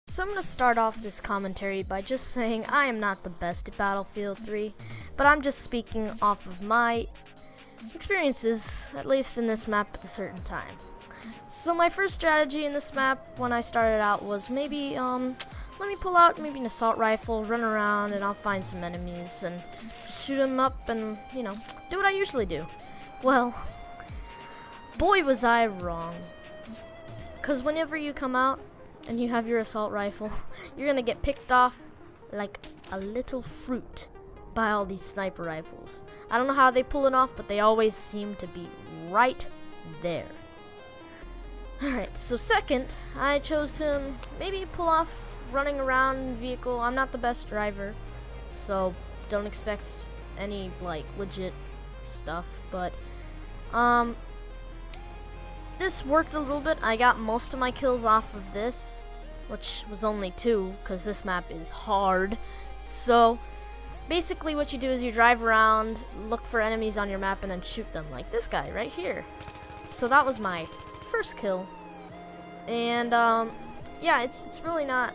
So I'm going to start off this commentary by just saying I am not the best at Battlefield 3, but I'm just speaking off of my experiences, at least in this map at a certain time. So my first strategy in this map when I started out was maybe, let me pull out maybe an assault rifle, run around, and I'll find some enemies and just shoot them up and, do what I usually do. Well, boy was I wrong. Because whenever you come out and you have your assault rifle, you're gonna get picked off like a little fruit by all these sniper rifles. I don't know how they pull it off, but they always seem to be right there. Alright, so second, I chose to maybe pull off running around in vehicle. I'm not the best driver, so don't expect any like legit stuff, but this worked a little bit. I got most of my kills off of this, which was only 2 because this map is hard. So basically what you do is you drive around, look for enemies on your map, and then shoot them, like this guy right here. So that was my first kill, and yeah, it's really not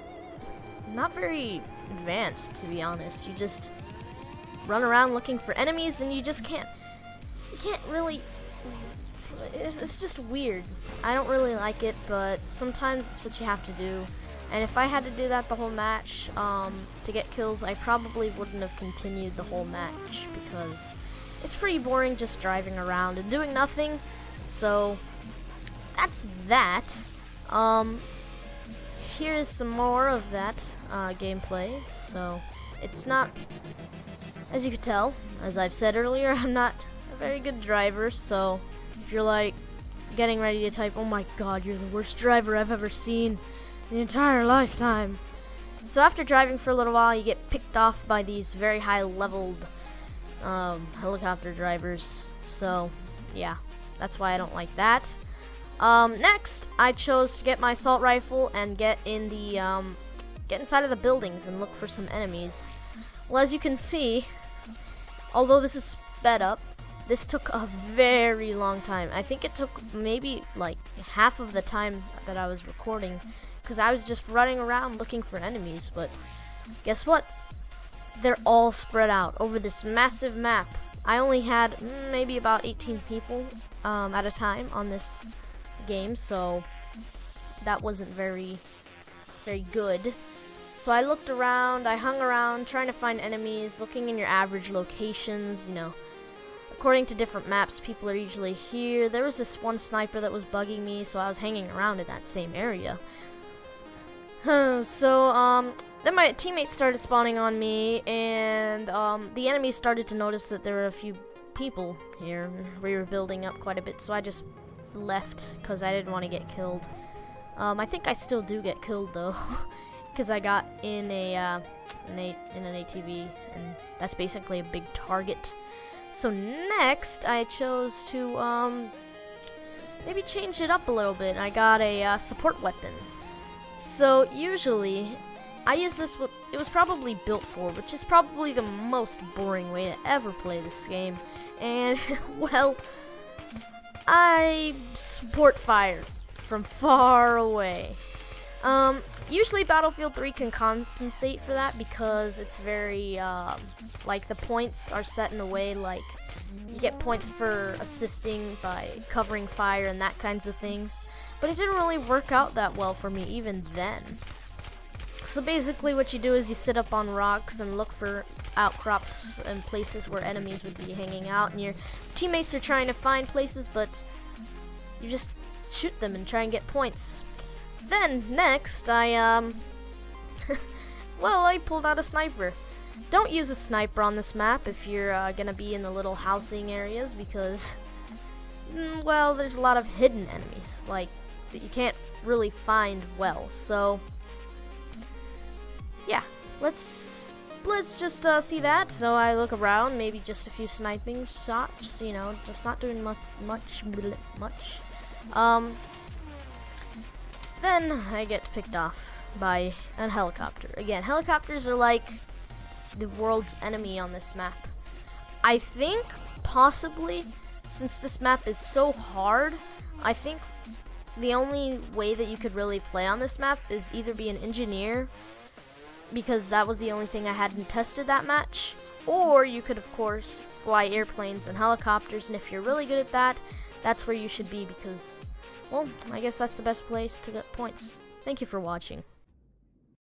very advanced, to be honest. You just run around looking for enemies, and you can't really. It's just weird. I don't really like it, but sometimes it's what you have to do. And if I had to do that the whole match to get kills, I probably wouldn't have continued the whole match because it's pretty boring just driving around and doing nothing. So that's that. Here's some more of that gameplay. So it's not, as you could tell, as I've said earlier, I'm not a very good driver. So if you're like getting ready to type, "Oh my god, you're the worst driver I've ever seen in the entire lifetime." So after driving for a little while, you get picked off by these very high leveled helicopter drivers. So yeah, that's why I don't like that. Next, I chose to get my assault rifle and get in the get inside of the buildings and look for some enemies. Well, as you can see, although this is sped up, this took a very long time. I think it took maybe like half of the time that I was recording because I was just running around looking for enemies. But guess what? They're all spread out over this massive map. I only had maybe about 18 people at a time on this game, so that wasn't very good. So I looked around, I hung around trying to find enemies, looking in your average locations, according to different maps, people are usually here. There was this one sniper that was bugging me, so I was hanging around in that same area. So then my teammates started spawning on me, and the enemies started to notice that there were a few people here. We were building up quite a bit, so I just left because I didn't want to get killed. I think I still do get killed though, because I got in an ATV, and that's basically a big target. So next, I chose to maybe change it up a little bit. I got a support weapon. So usually, I use this. It was probably built for, which is probably the most boring way to ever play this game. And well, I support fire from far away. Usually Battlefield 3 can compensate for that because it's very, like the points are set in a way like you get points for assisting by covering fire and that kinds of things. But it didn't really work out that well for me even then. So basically what you do is you sit up on rocks and look for outcrops and places where enemies would be hanging out, and your teammates are trying to find places, but you just shoot them and try and get points. Then next, I pulled out a sniper. Don't use a sniper on this map if you're gonna be in the little housing areas because, well, there's a lot of hidden enemies like that you can't really find well. So yeah, let's just see that. So I look around, maybe just a few sniping shots, just not doing much. Then I get picked off by a helicopter. Again, helicopters are like the world's enemy on this map. I think possibly, since this map is so hard, I think the only way that you could really play on this map is either be an engineer, because that was the only thing I hadn't tested that match, or you could of course fly airplanes and helicopters, and if you're really good at that, that's where you should be, because, well, I guess that's the best place to get points. Thank you for watching.